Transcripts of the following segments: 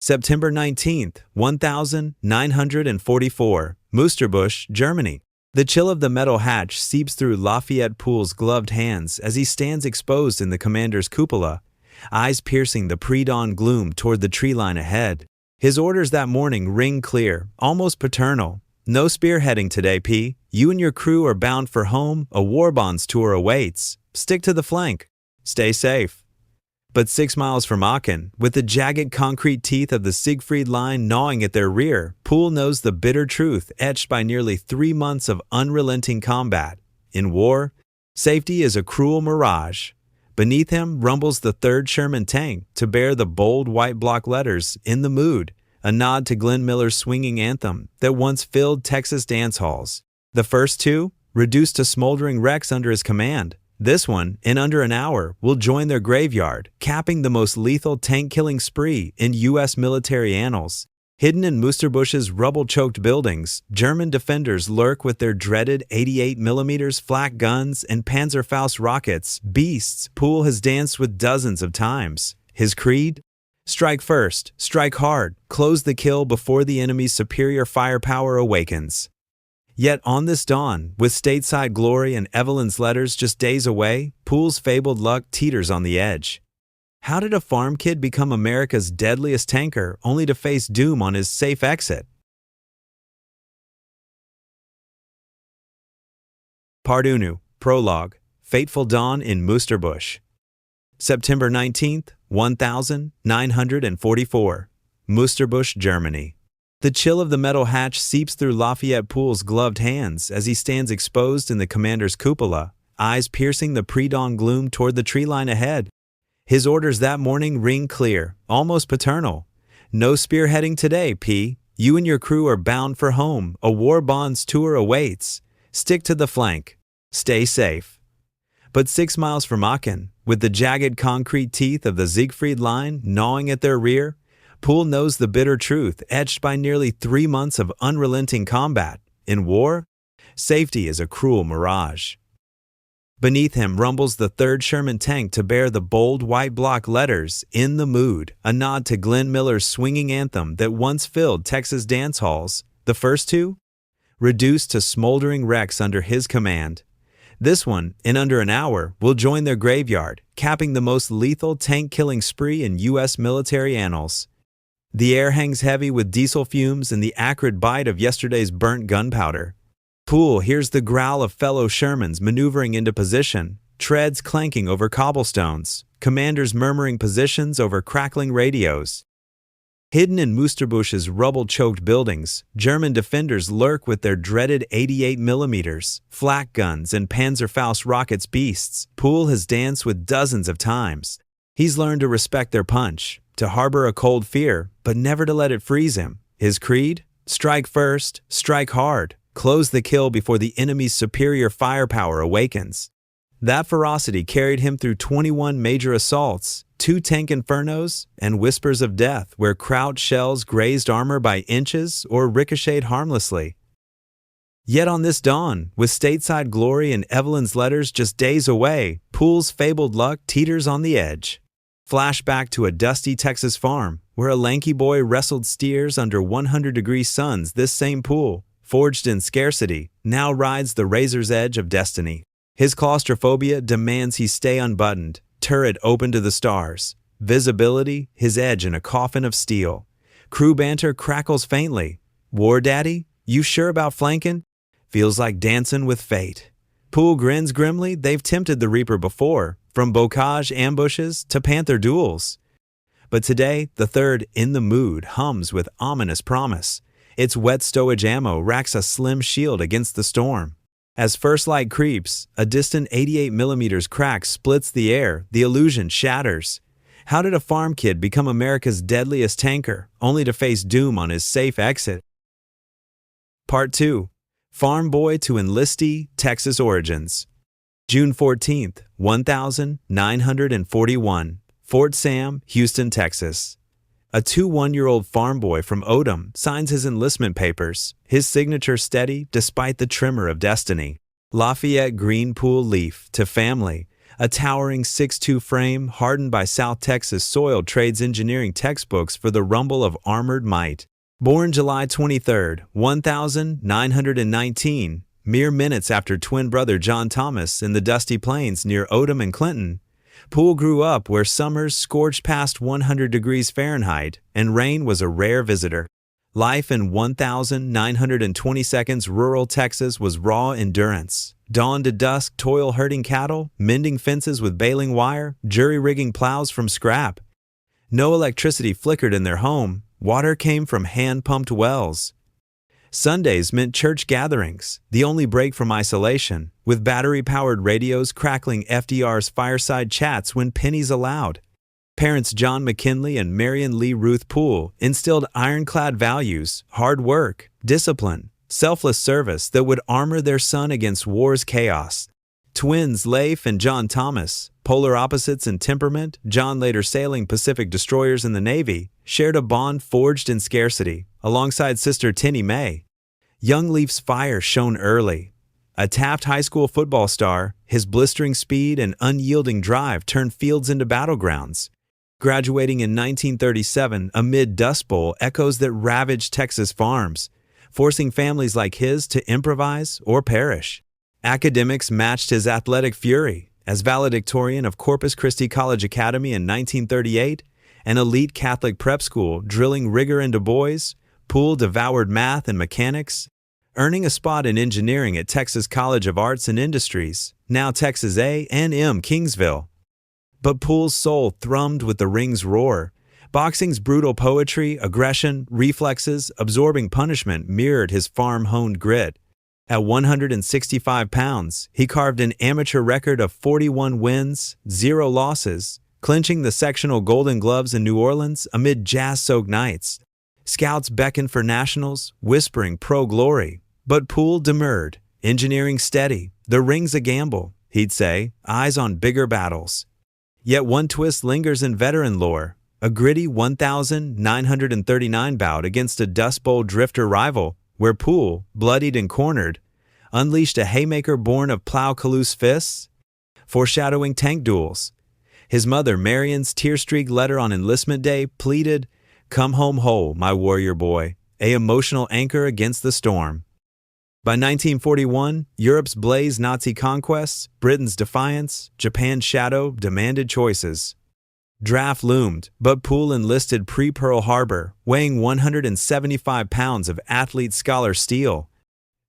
September 19th, 1944, Musterbusch, Germany. The chill of the metal hatch seeps through Lafayette Poole's gloved hands as he stands exposed in the commander's cupola, eyes piercing the pre-dawn gloom toward the tree line ahead. His orders that morning ring clear, almost paternal. No spearheading today, P. You and your crew are bound for home. A war bonds tour awaits. Stick to the flank. Stay safe. But 6 miles from Aachen, with the jagged concrete teeth of the Siegfried Line gnawing at their rear, Poole knows the bitter truth etched by nearly 3 months of unrelenting combat. In war, safety is a cruel mirage. Beneath him rumbles the 3rd Sherman tank to bear the bold white block letters, "In the Mood," a nod to Glenn Miller's swinging anthem that once filled Texas dance halls. The first two, reduced to smoldering wrecks under his command. This one, in under an hour, will join their graveyard, capping the most lethal tank-killing spree in U.S. military annals. Hidden in Musterbusch's rubble-choked buildings, German defenders lurk with their dreaded 88mm flak guns and Panzerfaust rockets, beasts Poole has danced with dozens of times. His creed? Strike first, strike hard, close the kill before the enemy's superior firepower awakens. Yet on this dawn, with stateside glory and Evelyn's letters just days away, Poole's fabled luck teeters on the edge. How did a farm kid become America's deadliest tanker only to face doom on his safe exit? Part Uno, Prologue, Fateful Dawn in Musterbusch. September 19th, 1944, Musterbusch, Germany. The chill of the metal hatch seeps through Lafayette Poole's gloved hands as he stands exposed in the commander's cupola, eyes piercing the pre-dawn gloom toward the tree line ahead. His orders that morning ring clear, almost paternal. No spearheading today, P. You and your crew are bound for home. A war bonds tour awaits. Stick to the flank. Stay safe. But 6 miles from Aachen, with the jagged concrete teeth of the Siegfried Line gnawing at their rear, Poole knows the bitter truth etched by nearly 3 months of unrelenting combat. In war, safety is a cruel mirage. Beneath him rumbles the 3rd Sherman tank to bear the bold white block letters, "In the Mood," a nod to Glenn Miller's swinging anthem that once filled Texas dance halls. The first two? Reduced to smoldering wrecks under his command. This one, in under an hour, will join their graveyard, capping the most lethal tank-killing spree in U.S. military annals. The air hangs heavy with diesel fumes and the acrid bite of yesterday's burnt gunpowder. Poole hears the growl of fellow Shermans maneuvering into position, treads clanking over cobblestones, commanders murmuring positions over crackling radios. Hidden in Musterbusch's rubble-choked buildings, German defenders lurk with their dreaded 88mm, flak guns and Panzerfaust rockets beasts Poole has danced with dozens of times. He's learned to respect their punch, to harbor a cold fear, but never to let it freeze him. His creed? Strike first, strike hard, close the kill before the enemy's superior firepower awakens. That ferocity carried him through 21 major assaults, 2 tank infernos, and whispers of death where Kraut shells grazed armor by inches or ricocheted harmlessly. Yet on this dawn, with stateside glory and Evelyn's letters just days away, Poole's fabled luck teeters on the edge. Flashback to a dusty Texas farm, where a lanky boy wrestled steers under 100-degree suns. This same Poole, forged in scarcity, now rides the razor's edge of destiny. His claustrophobia demands he stay unbuttoned, turret open to the stars. Visibility, his edge in a coffin of steel. Crew banter crackles faintly. War daddy, you sure about flanking? Feels like dancing with fate. Poole grins grimly. They've tempted the Reaper before, from bocage ambushes to Panther duels. But today, the 3rd In the Mood hums with ominous promise. Its wet stowage ammo racks a slim shield against the storm. As first light creeps, a distant 88mm crack splits the air, the illusion shatters. How did a farm kid become America's deadliest tanker, only to face doom on his safe exit? Part 2. Farm Boy to Enlistee, Texas Origins. June 14th, 1941, Fort Sam, Houston, Texas. A 21-year-old farm boy from Odom signs his enlistment papers, his signature steady despite the tremor of destiny. Lafayette green Poole leaf to family, a towering 6'2" frame hardened by South Texas soil trades engineering textbooks for the rumble of armored might. Born July 23, 1919, mere minutes after twin brother John Thomas in the dusty plains near Odom and Clinton, Poole grew up where summers scorched past 100 degrees Fahrenheit and rain was a rare visitor. Life in 1922's rural Texas was raw endurance. Dawn to dusk, toil herding cattle, mending fences with baling wire, jury-rigging plows from scrap. No electricity flickered in their home. Water came from hand-pumped wells. Sundays meant church gatherings, the only break from isolation, with battery-powered radios crackling FDR's fireside chats when pennies allowed. Parents John McKinley and Marion Lee Ruth Poole instilled ironclad values, hard work, discipline, selfless service that would armor their son against war's chaos. Twins Leif and John Thomas, polar opposites in temperament, John later sailing Pacific destroyers in the Navy, shared a bond forged in scarcity, alongside sister Tinnie Mae. Young Leif's fire shone early. A Taft High School football star, his blistering speed and unyielding drive turned fields into battlegrounds. Graduating in 1937 amid Dust Bowl echoes that ravaged Texas farms, forcing families like his to improvise or perish. Academics matched his athletic fury. As valedictorian of Corpus Christi College Academy in 1938, an elite Catholic prep school drilling rigor into boys, Poole devoured math and mechanics, earning a spot in engineering at Texas College of Arts and Industries, now Texas A&M Kingsville. But Poole's soul thrummed with the ring's roar. Boxing's brutal poetry, aggression, reflexes, absorbing punishment mirrored his farm-honed grit. At 165 pounds, he carved an amateur record of 41 wins, 0 losses, clinching the sectional Golden Gloves in New Orleans amid jazz-soaked nights. Scouts beckoned for nationals, whispering pro-glory. But Poole demurred, engineering steady. The ring's a gamble, he'd say, eyes on bigger battles. Yet one twist lingers in veteran lore, a gritty 1,939 bout against a Dust Bowl drifter rival, where Poole, bloodied and cornered, unleashed a haymaker born of plow-caloose fists, foreshadowing tank duels. His mother, Marion's tear-streaked letter on enlistment day, pleaded, "Come home whole, my warrior boy, a emotional anchor against the storm." By 1941, Europe's blazed Nazi conquests, Britain's defiance, Japan's shadow demanded choices. Draft loomed, but Poole enlisted pre-Pearl Harbor, weighing 175 pounds of athlete-scholar steel.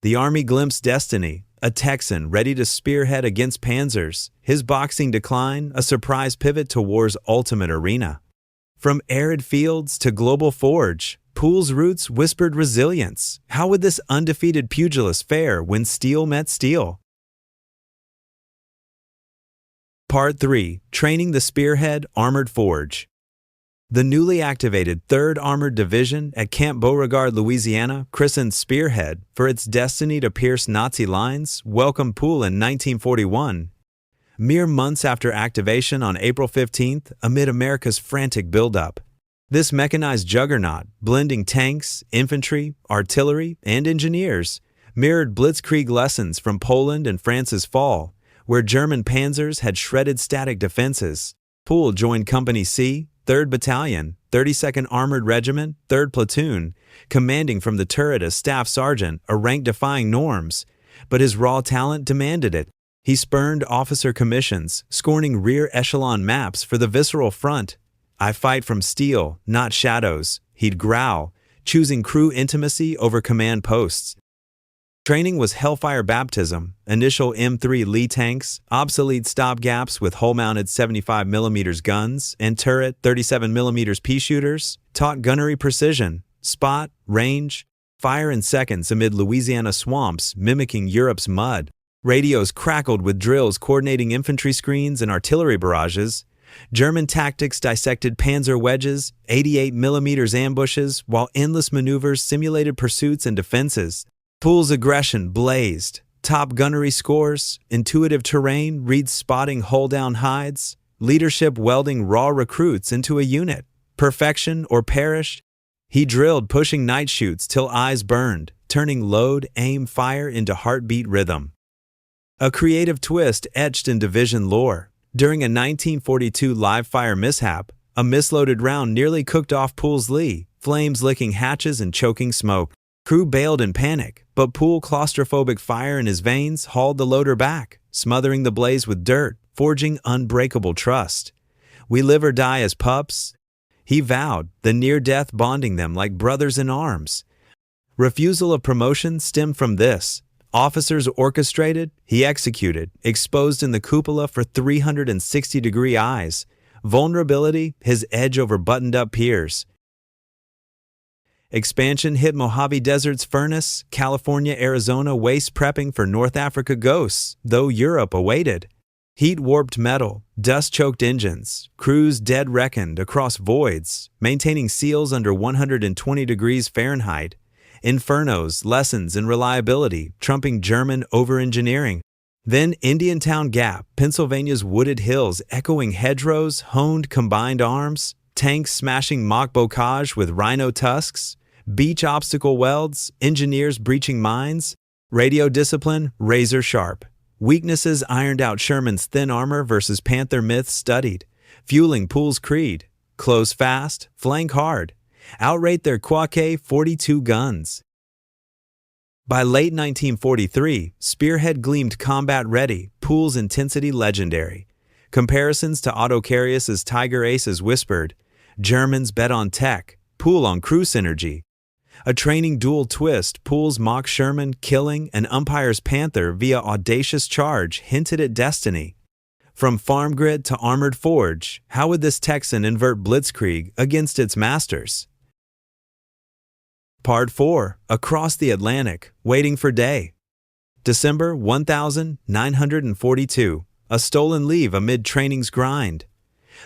The Army glimpsed destiny, a Texan ready to spearhead against Panthers, his boxing decline a surprise pivot to war's ultimate arena. From arid fields to global forge, Poole's roots whispered resilience. How would this undefeated pugilist fare when steel met steel? Part 3. Training the Spearhead Armored Forge. The newly activated 3rd Armored Division at Camp Beauregard, Louisiana, christened Spearhead for its destiny to pierce Nazi lines, welcomed Poole in 1941. Mere months after activation on April 15th, amid America's frantic buildup. This mechanized juggernaut, blending tanks, infantry, artillery, and engineers, mirrored blitzkrieg lessons from Poland and France's fall, where German panzers had shredded static defenses. Poole joined Company C, 3rd Battalion, 32nd Armored Regiment, 3rd Platoon, commanding from the turret as staff sergeant, a rank defying norms, but his raw talent demanded it. He spurned officer commissions, scorning rear echelon maps for the visceral front. "I fight from steel, not shadows," he'd growl, choosing crew intimacy over command posts. Training was hellfire baptism, initial M3 Lee tanks, obsolete stopgaps with hull-mounted 75mm guns, and turret 37mm pea shooters, taught gunnery precision, spot, range, fire in seconds amid Louisiana swamps mimicking Europe's mud. Radios crackled with drills coordinating infantry screens and artillery barrages. German tactics dissected panzer wedges, 88mm ambushes, while endless maneuvers simulated pursuits and defenses. Poole's aggression blazed. Top gunnery scores, intuitive terrain reads spotting hull-down hides, leadership welding raw recruits into a unit. Perfection or perish. He drilled pushing night shoots till eyes burned, turning load, aim, fire into heartbeat rhythm. A creative twist etched in division lore. During a 1942 live-fire mishap, a misloaded round nearly cooked off Poole's lee, flames licking hatches and choking smoke. Crew bailed in panic, but Poole, claustrophobic fire in his veins, hauled the loader back, smothering the blaze with dirt, forging unbreakable trust. "We live or die as pups," he vowed, the near-death bonding them like brothers in arms. Refusal of promotion stemmed from this. Officers orchestrated, he executed, exposed in the cupola for 360-degree eyes. Vulnerability, his edge over buttoned-up peers. Expansion hit Mojave Desert's furnace, California, Arizona waste prepping for North Africa ghosts, though Europe awaited. Heat-warped metal, dust-choked engines, crews dead reckoned across voids, maintaining seals under 120 degrees Fahrenheit. Infernos, lessons in reliability, trumping German over-engineering. Then Indiantown Gap, Pennsylvania's wooded hills echoing hedgerows, honed combined arms, tanks smashing mock bocage with rhino tusks, beach obstacle welds, engineers breaching mines, radio discipline razor sharp. Weaknesses ironed out, Sherman's thin armor versus Panther myths studied, fueling Poole's creed. Close fast, flank hard. Outrate their Quake 42 guns. By late 1943, Spearhead gleamed combat-ready, Poole's intensity legendary. Comparisons to Autocarius's Tiger Aces whispered, Germans bet on tech, Poole on crew synergy. A training dual twist, Poole's mock Sherman killing and umpire's Panther via audacious charge hinted at destiny. From farm grid to armored forge, how would this Texan invert blitzkrieg against its masters? Part 4. Across the Atlantic, waiting for day. December 1942. A stolen leave amid training's grind.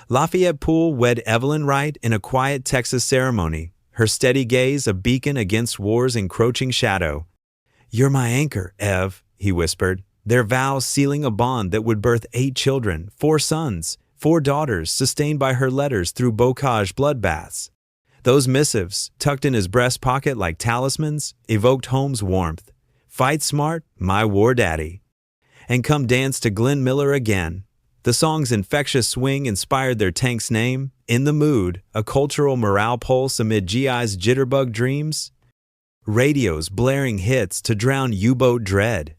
Lafayette Poole wed Evelyn Wright in a quiet Texas ceremony, her steady gaze a beacon against war's encroaching shadow. "You're my anchor, Ev," he whispered, their vows sealing a bond that would birth 8 children, 4 sons, 4 daughters sustained by her letters through bocage bloodbaths. Those missives, tucked in his breast pocket like talismans, evoked home's warmth. "Fight smart, my war daddy." And "Come dance to Glenn Miller again." The song's infectious swing inspired their tank's name. In the mood, a cultural morale pulse amid GI's jitterbug dreams. Radios blaring hits to drown U-boat dread.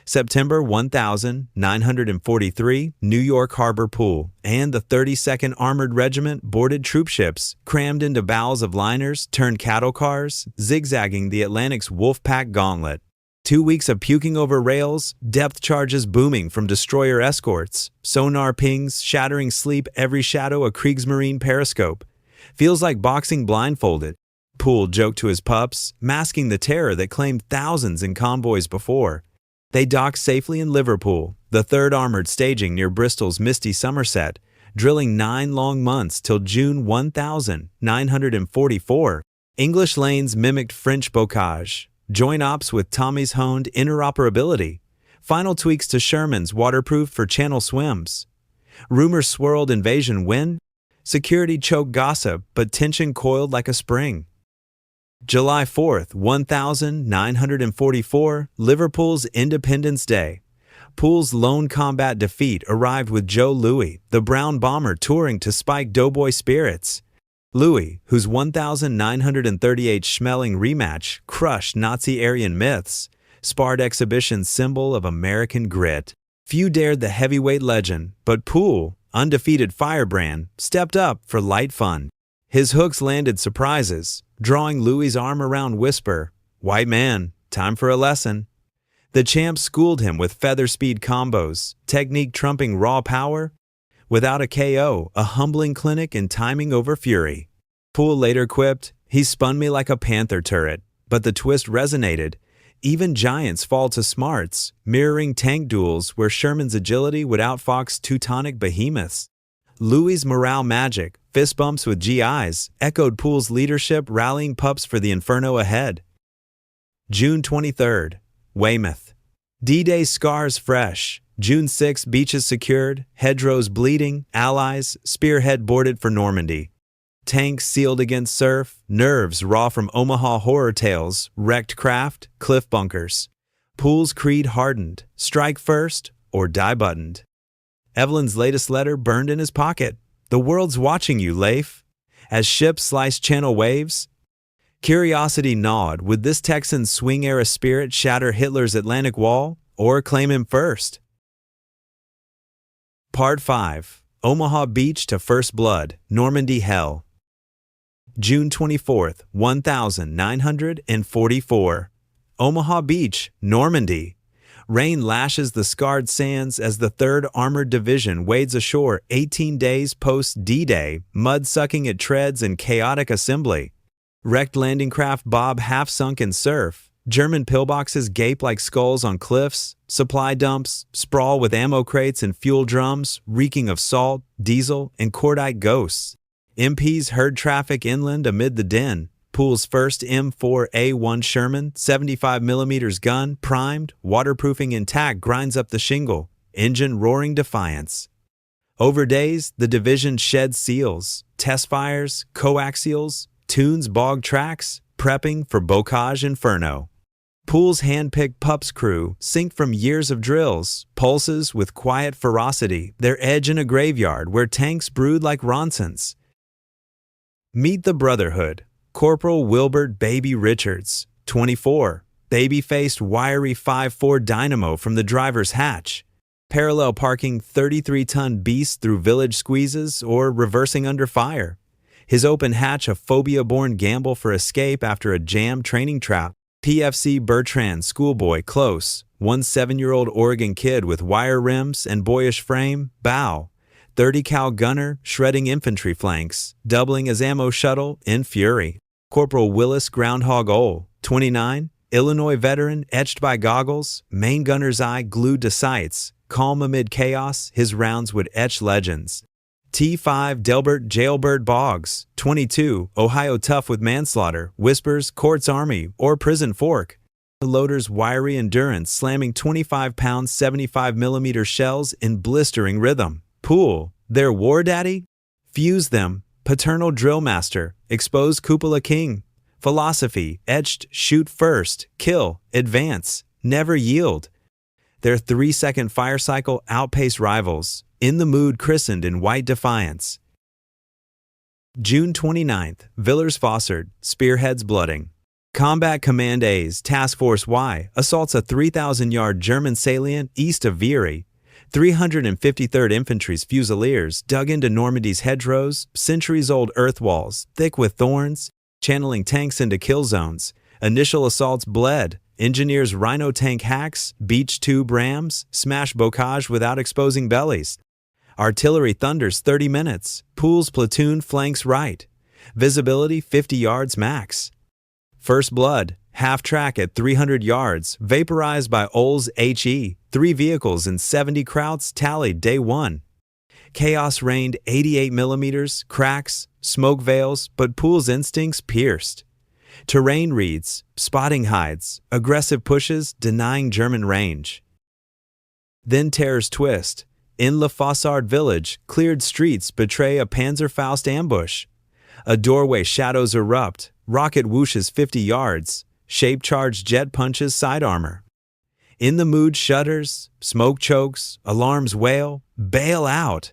September 1943, New York Harbor Pool, and the 32nd Armored Regiment boarded troopships, crammed into bowels of liners, turned cattle cars, zigzagging the Atlantic's Wolfpack gauntlet. 2 weeks of puking over rails, depth charges booming from destroyer escorts, sonar pings shattering sleep, every shadow a Kriegsmarine periscope. "Feels like boxing blindfolded," Poole joked to his pups, masking the terror that claimed thousands in convoys before. They docked safely in Liverpool, the 3rd Armored staging near Bristol's misty Somerset, drilling 9 long months till June 1944. English lanes mimicked French bocage. Joint ops with Tommy's honed interoperability. Final tweaks to Sherman's waterproof for channel swims. Rumors swirled invasion when? Security choked gossip, but tension coiled like a spring. July 4th, 1944, Liverpool's Independence Day. Poole's lone combat defeat arrived with Joe Louis, the brown bomber touring to spike doughboy spirits. Louis, whose 1938 Schmeling rematch crushed Nazi-Aryan myths, sparred exhibition's symbol of American grit. Few dared the heavyweight legend, but Poole, undefeated firebrand, stepped up for light fun. His hooks landed surprises, drawing Louis's arm around whisper, "White man, time for a lesson." The champ schooled him with feather speed combos, technique trumping raw power. Without a KO, a humbling clinic in timing over fury. Poole later quipped, "He spun me like a Panther turret," but the twist resonated. Even giants fall to smarts, mirroring tank duels where Sherman's agility would outfox Teutonic behemoths. Louis's morale magic, fist bumps with GIs, echoed Poole's leadership rallying pups for the inferno ahead. June 23rd, Weymouth. D-Day scars fresh. June 6, beaches secured, hedgerows bleeding, allies, Spearhead boarded for Normandy. Tanks sealed against surf, nerves raw from Omaha horror tales, wrecked craft, cliff bunkers. Poole's creed hardened, strike first or die buttoned. Evelyn's latest letter burned in his pocket. The world's watching you, Leif. As ships slice channel waves. Curiosity gnawed. Would this Texan's swing-era spirit shatter Hitler's Atlantic Wall or claim him first? Part 5. Omaha Beach to First Blood, Normandy Hell. June 24, 1944. Omaha Beach, Normandy. Rain lashes the scarred sands as the 3rd Armored Division wades ashore 18 days post-D-Day, mud-sucking at treads in chaotic assembly. Wrecked landing craft bob half-sunk in surf. German pillboxes gape like skulls on cliffs. Supply dumps sprawl with ammo crates and fuel drums, reeking of salt, diesel, and cordite ghosts. MPs herd traffic inland amid the din. Pool's first M4A1 Sherman 75mm gun, primed, waterproofing intact, grinds up the shingle, engine roaring defiance. Over days, the division sheds seals, test fires, coaxials, tunes bog tracks, prepping for bocage inferno. Pool's hand-picked Pups crew, synced from years of drills, pulses with quiet ferocity, their edge in a graveyard where tanks brood like Ronsons. Meet the Brotherhood. Corporal Wilbert Baby Richards, 24, baby-faced wiry 5.4 dynamo from the driver's hatch, parallel parking 33-ton beasts through village squeezes or reversing under fire. His open hatch a phobia-born gamble for escape after a jammed training trap. PFC Bertrand schoolboy close, 7-year-old Oregon kid with wire rims and boyish frame, bow. 30 cal gunner, shredding infantry flanks, doubling as ammo shuttle, in fury. Corporal Willis Groundhog Ole, 29, Illinois veteran, etched by goggles, main gunner's eye glued to sights, calm amid chaos, his rounds would etch legends. T5 Delbert Jailbird Boggs, 22, Ohio tough with manslaughter, whispers, court's army, or prison fork. The loader's wiry endurance slamming 25-pound 75mm shells in blistering rhythm. Pool, their war daddy? Fuse them, paternal drill master, exposed cupola king. Philosophy, etched, shoot first, kill, advance, never yield. Their 3-second fire cycle outpaced rivals, in the mood christened in white defiance. June 29th, Villers-Fossard, Spearhead's blooding. Combat Command A's Task Force Y assaults a 3,000-yard German salient east of Viry. 353rd Infantry's Fusiliers dug into Normandy's hedgerows, centuries-old earth walls, thick with thorns, channeling tanks into kill zones. Initial assaults bled. Engineers' Rhino tank hacks, beach tube rams, smash bocage without exposing bellies. Artillery thunders 30 minutes. Pool's platoon flanks right. Visibility 50 yards max. First blood, half track at 300 yards, vaporized by Ole's HE. 3 vehicles and 70 krauts tallied day 1. Chaos reigned 88mm, cracks, smoke veils, but Pool's instincts pierced. Terrain reads, spotting hides, aggressive pushes denying German range. Then terrors twist. In La Fossard village, cleared streets betray a Panzerfaust ambush. A doorway shadows erupt, rocket whooshes 50 yards, shape-charged jet punches side armor. In the mood shudders, smoke chokes, alarms wail, bail out.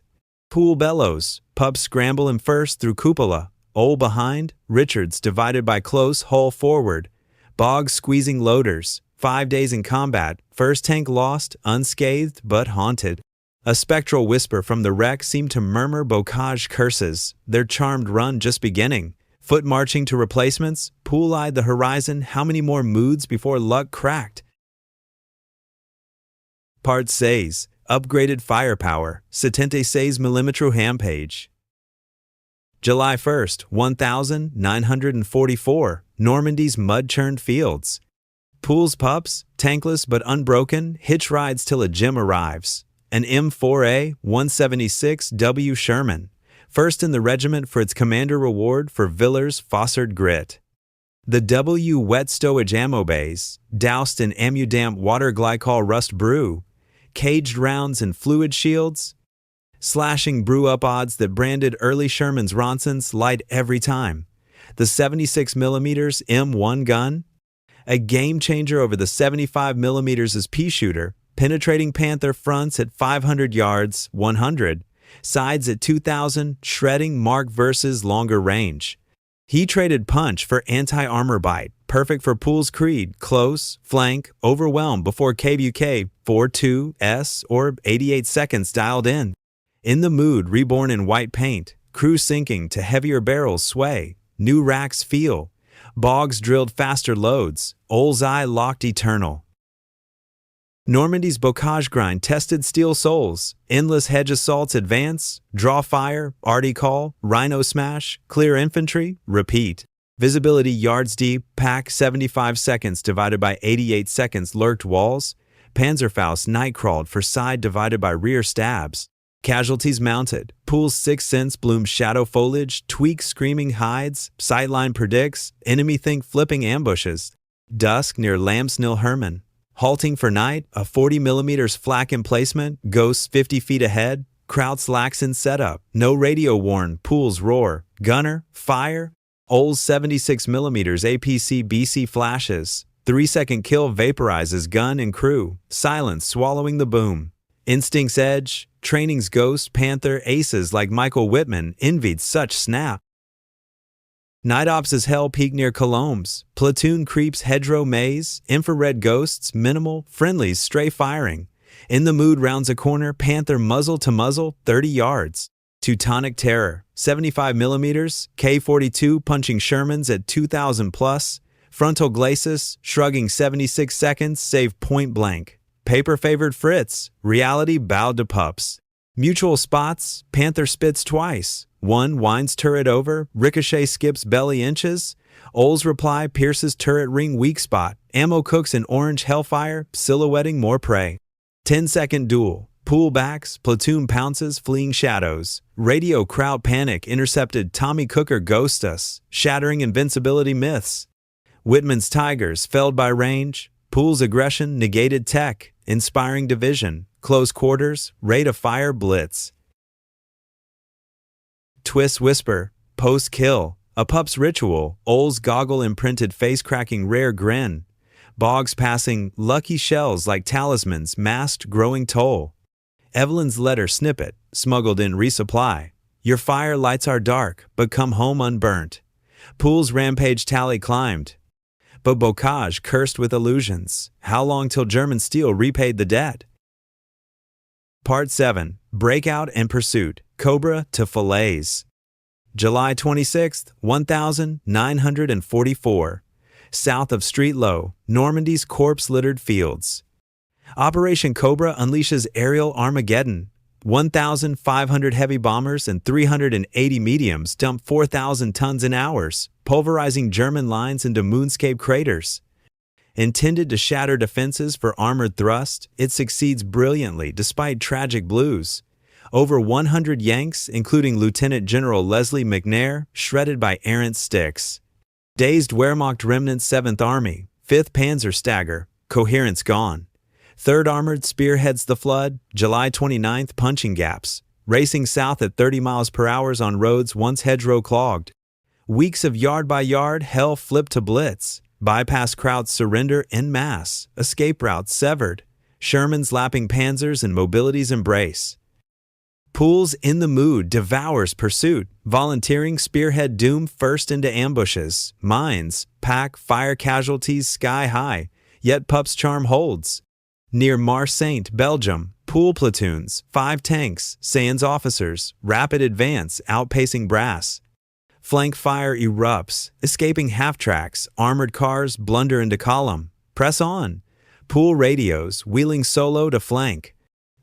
Pool bellows, Pups scramble him first through cupola. Ole behind, Richards divided by close, hull forward. Boggs squeezing loaders, 5 days in combat, first tank lost, unscathed but haunted. A spectral whisper from the wreck seemed to murmur bocage curses, their charmed run just beginning. Foot marching to replacements, Pool-eyed the horizon, how many more moods before luck cracked? Part 6, upgraded firepower, 76mm Rampage. July 1st, 1944, Normandy's mud-churned fields. Pool's Pups, tankless but unbroken, hitch rides till a gym arrives. An M4A 176W Sherman, first in the regiment for its commander reward for Villers-Fossard grit. The W wet stowage ammo bays, doused in ammudamp water glycol rust brew, caged rounds and fluid shields, slashing brew-up odds that branded early Sherman's Ronsons light every time. The 76mm M1 gun, a game-changer over the 75mm as pea shooter, penetrating Panther fronts at 500 yards, 100, sides at 2,000, shredding Mark versus longer range. He traded punch for anti-armor bite, perfect for Poole's creed, close, flank, overwhelm before KVUK 42S or 88 seconds dialed in. In the mood, reborn in white paint, crew sinking to heavier barrels sway, new racks feel, bogs drilled faster loads, Old's eye locked eternal. Normandy's bocage grind tested steel souls, endless hedge assaults advance, draw fire, arty call, rhino smash, clear infantry, repeat. Visibility yards deep, pack 75 seconds divided by 88 seconds lurked walls, Panzerfaust night crawled for side divided by rear stabs. Casualties mounted, Poole's sixth sense blooms shadow foliage, tweaks screaming hides, sightline predicts, enemy think flipping ambushes. Dusk near Lambsnil Herman. Halting for night, a 40mm flak emplacement, ghosts 50 feet ahead, Krauts lax in setup, no radio warn, Poole's roar, gunner, fire, Old's 76mm APC BC flashes, 3-second kill vaporizes gun and crew, silence swallowing the boom. Instinct's edge, training's ghost, Panther, aces like Michael Whitman envied such snap. Night Ops is hell peak near Colombes, platoon creeps hedgerow maze, infrared ghosts, minimal, friendlies stray firing. In the mood rounds a corner, Panther muzzle to muzzle, 30 yards. Teutonic terror, 75mm, K-42 punching Shermans at 2,000 plus, frontal glacis, shrugging 76 seconds, save point blank. Paper favored Fritz, reality bowed to Pups. Mutual spots, Panther spits twice. One winds turret over, ricochet skips belly inches. Old's reply pierces turret ring weak spot. Ammo cooks in orange hellfire, silhouetting more prey. 10-second duel. Pool backs, platoon pounces, fleeing shadows. Radio crowd panic intercepted Tommy Cooker ghost us, shattering invincibility myths. Whitman's Tigers felled by range. Poole's aggression negated tech, inspiring division. Close quarters, rate of fire blitz. Twist whisper, post-kill, a Pups ritual, Old's goggle imprinted face-cracking rare grin. Bogs passing, lucky shells like talismans, masked growing toll. Evelyn's letter snippet, smuggled in resupply. Your fire lights are dark, but come home unburnt. Poole's rampage tally climbed. But bocage cursed with illusions. How long till German steel repaid the debt? Part 7. Breakout and Pursuit, Cobra to Falaise. July 26, 1944. South of Street Low, Normandy's corpse-littered fields. Operation Cobra unleashes aerial Armageddon. 1,500 heavy bombers and 380 mediums dump 4,000 tons in hours, pulverizing German lines into moonscape craters. Intended to shatter defenses for armored thrust, it succeeds brilliantly despite tragic blues. Over 100 Yanks, including Lieutenant General Leslie McNair, shredded by errant sticks. Dazed Wehrmacht remnants 7th Army, 5th Panzer stagger, coherence gone. 3rd Armored spearheads the flood, July 29th punching gaps, racing south at 30 miles per hour on roads once hedgerow clogged. Weeks of yard-by-yard hell flipped to blitz. Bypass Krauts surrender en masse, escape routes severed, Sherman's lapping panzers and mobility's embrace. Poole's in the mood devours pursuit, volunteering Spearhead doom first into ambushes, mines, pack, fire casualties sky high, yet Pups' charm holds. Near Marsaint, Belgium, Poole platoons, 5 tanks, Sands officers, rapid advance outpacing brass. Flank fire erupts, escaping half-tracks, armored cars blunder into column. Press on. Poole radios, wheeling solo to flank.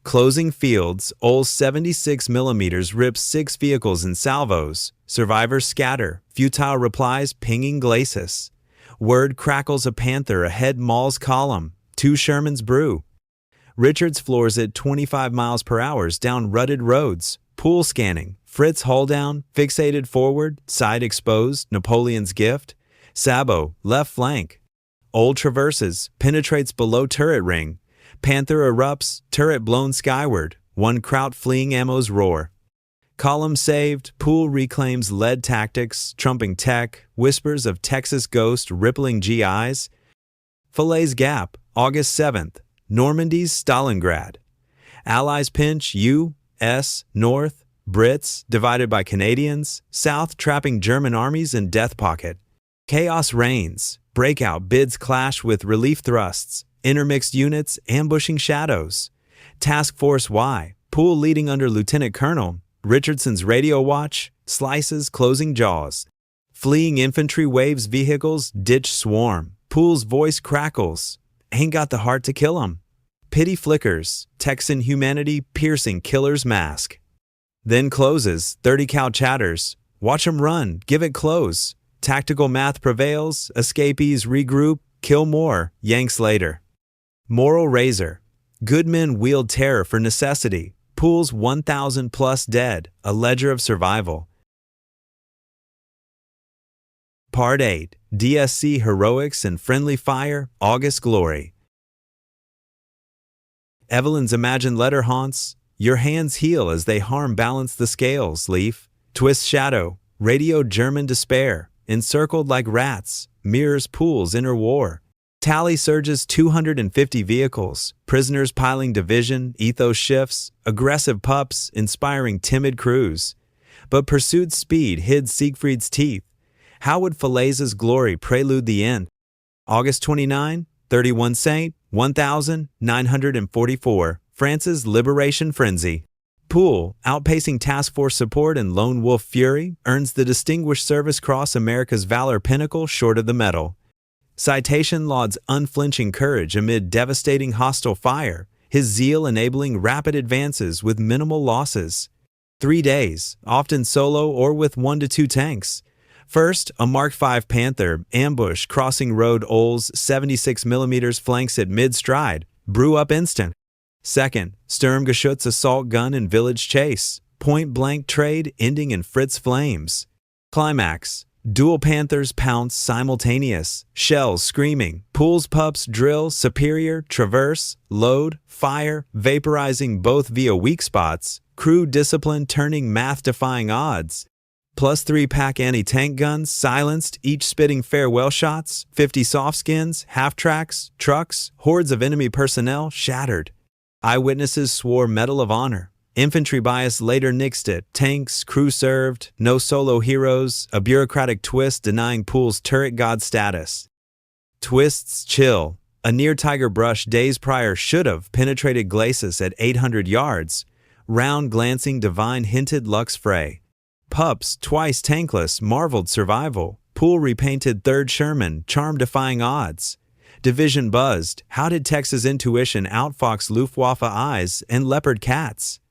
Closing fields, Old's 76mm rips 6 vehicles in salvos. Survivors scatter, futile replies pinging glacis. Word crackles a Panther ahead mauls column, 2 Shermans brew. Richards floors at 25 miles per hour down rutted roads. Poole scanning, Fritz hull down, fixated forward, side exposed, Napoleon's gift. Sabo, left flank. Old traverses, penetrates below turret ring. Panther erupts, turret blown skyward, 1 Kraut fleeing ammo's roar. Column saved, Poole reclaims lead tactics, trumping tech, whispers of Texas ghost rippling GIs. Falaise Gap, August 7th, Normandy's Stalingrad. Allies pinch U.S. North, Brits divided by Canadians, South trapping German armies in death pocket. Chaos reigns, breakout bids clash with relief thrusts, intermixed units ambushing shadows. Task Force Y, Poole leading under Lieutenant Colonel, Richardson's radio watch, slices closing jaws. Fleeing infantry waves vehicles, ditch swarm. Poole's voice crackles. Ain't got the heart to kill 'em. Pity flickers, Texan humanity piercing killer's mask. Then closes, 30 cal chatters. Watch 'em run, give it close. Tactical math prevails, escapees regroup, kill more, yanks later. Moral razor. Good men wield terror for necessity. Poole's 1,000 plus dead, a ledger of survival. Part 8. DSC Heroics and Friendly Fire, August Glory. Evelyn's imagined letter haunts. Your hands heal as they harm balance the scales, Leaf. Twist shadow, radio German despair. Encircled like rats, mirrors Poole's inner war. Tally surges 250 vehicles, prisoners piling division, ethos shifts, aggressive pups inspiring timid crews. But pursuit's speed hid Siegfried's teeth. How would Falaise's glory prelude the end? August 29, 31 Saint, 1944, France's liberation frenzy. Poole, outpacing task force support and lone wolf fury, earns the Distinguished Service Cross, America's valor pinnacle short of the medal. Citation lauds unflinching courage amid devastating hostile fire, his zeal enabling rapid advances with minimal losses. 3 days, often solo or with 1 to 2 tanks. First, a Mark V Panther ambush crossing road Oles 76mm flanks at mid-stride, brew up instant. Second, Sturmgeschütz assault gun and village chase, point-blank trade ending in Fritz flames. Climax, dual Panthers pounce simultaneous, shells screaming, Poole's pups drill superior, traverse, load, fire, vaporizing both via weak spots, crew discipline turning math-defying odds. Plus 3-pack anti-tank guns silenced, each spitting farewell shots, 50 softskins, half-tracks, trucks, hordes of enemy personnel shattered. Eyewitnesses swore Medal of Honor. Infantry bias later nixed it. Tanks, crew served, no solo heroes, a bureaucratic twist denying Poole's turret god status. Twists chill. A near Tiger Brush days prior should have penetrated Glacis at 800 yards. Round glancing divine hinted Lux Fray. Pups, twice tankless, marveled survival. Poole repainted 3rd Sherman, charm defying odds. Division buzzed. How did Texas intuition outfox Luftwaffe eyes and leopard cats?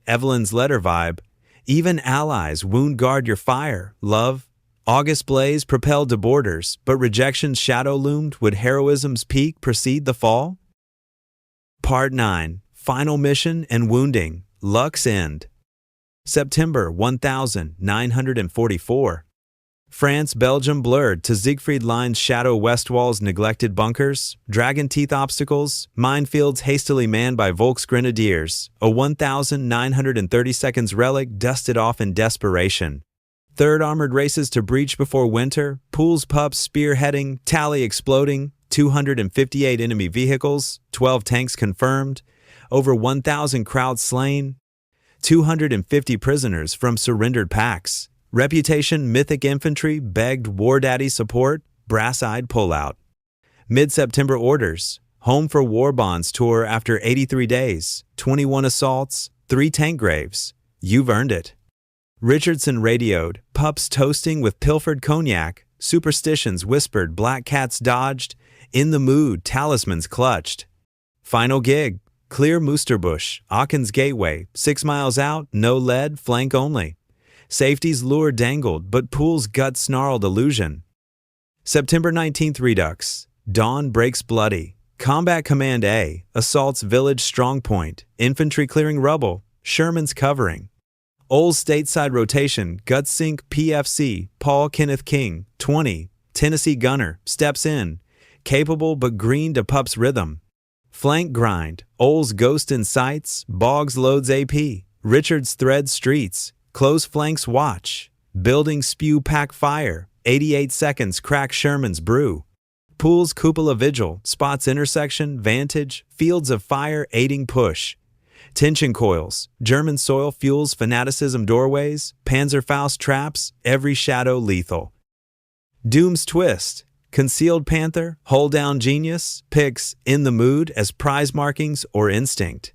Evelyn's letter vibe. Even allies wound guard your fire, love. August blaze propelled to borders, but rejection's shadow loomed. Would heroism's peak precede the fall? Part 9. Final mission and wounding. Lux End. September 1944. France-Belgium blurred to Siegfried Line's shadow west walls, neglected bunkers, dragon teeth obstacles, minefields hastily manned by Volks grenadiers, a 1930 seconds relic dusted off in desperation. Third armored races to breach before winter, Poole's pups spearheading, tally exploding, 258 enemy vehicles, 12 tanks confirmed, over 1,000 crowds slain, 250 prisoners from surrendered packs. Reputation mythic infantry begged War Daddy support, brass-eyed pullout. Mid-September orders, home for war bonds tour after 83 days, 21 assaults, 3 tank graves. You've earned it. Richardson radioed, pups toasting with pilfered cognac, superstitions whispered, black cats dodged, in the mood, talismans clutched. Final gig, clear Moosterbush, Aaken's Gateway, 6 miles out, no lead, flank only. Safety's lure dangled, but Poole's gut snarled illusion. September 19th Redux. Dawn breaks bloody. Combat Command A, assaults village strongpoint, infantry clearing rubble, Sherman's covering. Oles stateside rotation, gut sink PFC, Paul Kenneth King, 20, Tennessee gunner, steps in, capable but green to Pups rhythm. Flank grind, Oles ghost in sights, Boggs loads AP, Richards threads streets, close flanks watch, building spew pack fire, 88 seconds crack Sherman's brew. Pool's cupola vigil, spots intersection, vantage, fields of fire aiding push. Tension coils, German soil fuels fanaticism doorways, Panzerfaust traps, every shadow lethal. Doom's twist, concealed panther, hold down genius, picks in the mood as prize markings or instinct.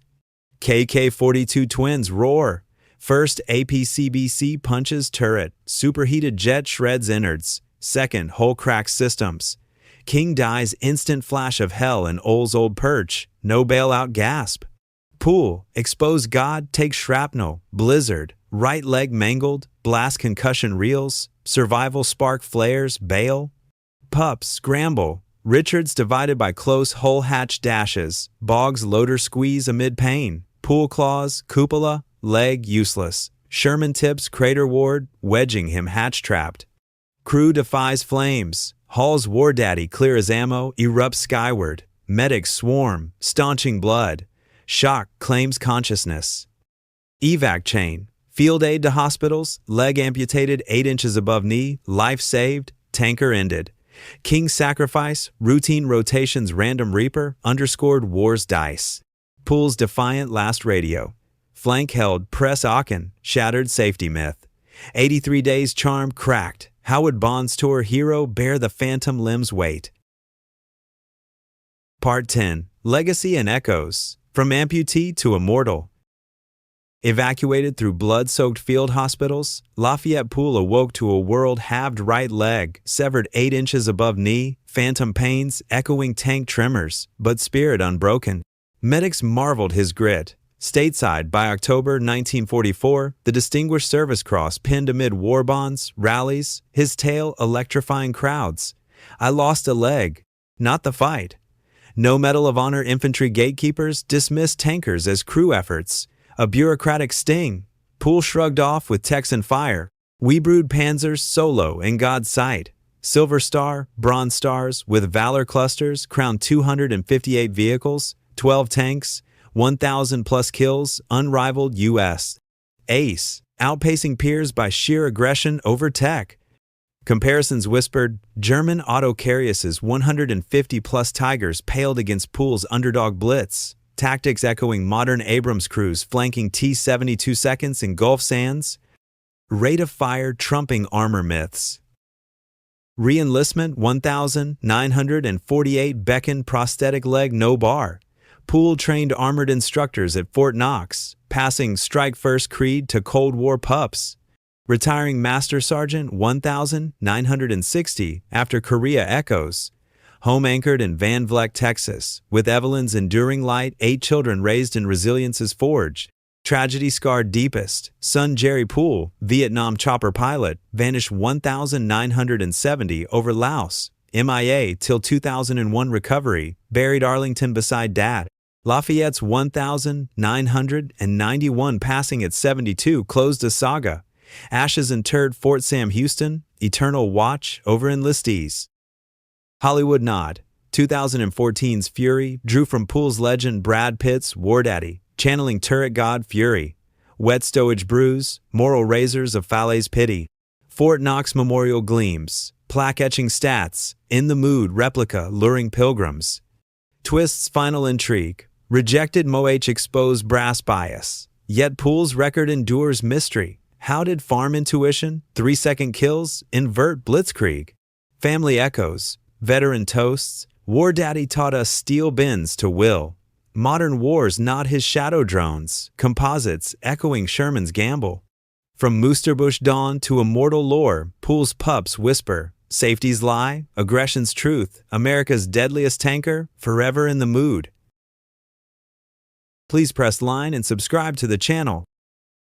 KK-42 twins roar, first APCBC punches turret, superheated jet shreds innards, second hull cracks systems. King dies instant flash of hell in Ole's old perch, no bailout gasp. Pool, expose God, take shrapnel, blizzard, right leg mangled, blast concussion reels, survival spark flares, bail. Pups, scramble, Richards divided by close hull hatch dashes, Boggs loader squeeze amid pain, Pool claws, cupola, leg useless, Sherman tips crater ward, wedging him hatch trapped. Crew defies flames, Hall's war daddy clear as ammo, erupts skyward, medics swarm, staunching blood. Shock claims consciousness. Evac chain, field aid to hospitals, leg amputated 8 inches above knee, life saved, tanker ended. King sacrifice, routine rotations random reaper, underscored war's dice. Pool's defiant last radio. Flank held, press Aachen, shattered safety myth. 83 days charm cracked, how would Bond's tour hero bear the phantom limb's weight? Part 10, Legacy and Echoes. From amputee to immortal. Evacuated through blood-soaked field hospitals, Lafayette Pool awoke to a world halved right leg, severed 8 inches above knee, phantom pains, echoing tank tremors, but spirit unbroken. Medics marveled his grit. Stateside, by October 1944, the Distinguished Service Cross pinned amid war bonds, rallies, his tale electrifying crowds. I lost a leg, not the fight. No Medal of Honor infantry gatekeepers dismissed tankers as crew efforts. A bureaucratic sting. Pool shrugged off with Texan fire. We brewed Panzers solo in God's sight. Silver Star, Bronze Stars with Valor clusters crowned 258 vehicles, 12 tanks, 1,000 plus kills, unrivaled U.S. Ace, outpacing peers by sheer aggression over tech. Comparisons whispered, German Autocarius's 150-plus Tigers paled against Pool's underdog blitz, tactics echoing modern Abrams crews flanking T-72 seconds in Gulf sands, rate of fire trumping armor myths. Re-enlistment 1,948 Beckon prosthetic leg no bar, Pool trained armored instructors at Fort Knox, passing strike first creed to Cold War pups. Retiring Master Sergeant 1,960 after Korea echoes. Home anchored in Van Vleck, Texas, with Evelyn's enduring light, 8 children raised in resilience's forge. Tragedy scarred deepest. Son Jerry Pool, Vietnam chopper pilot, vanished 1,970 over Laos. MIA till 2001 recovery, buried Arlington beside dad. Lafayette's 1,991 passing at 72 closed a saga. Ashes interred Fort Sam Houston, eternal watch over enlistees. Hollywood nod. 2014's Fury drew from Pool's legend Brad Pitt's War Daddy, channeling turret god Fury. Wet stowage brews, moral razors of Falaise pity. Fort Knox memorial gleams, plaque-etching stats, in the mood replica luring pilgrims. Twist's final intrigue, rejected Moh exposed brass bias. Yet Pool's record endures mystery. How did farm intuition, 3-second kills, invert blitzkrieg? Family echoes, veteran toasts, War Daddy taught us steel bends to will. Modern wars not his shadow drones, composites echoing Sherman's gamble. From Moosterbush dawn to immortal lore, Pool's pups whisper, safety's lie, aggression's truth, America's deadliest tanker, forever in the mood. Please press like and subscribe to the channel.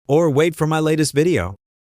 Or wait for my latest video.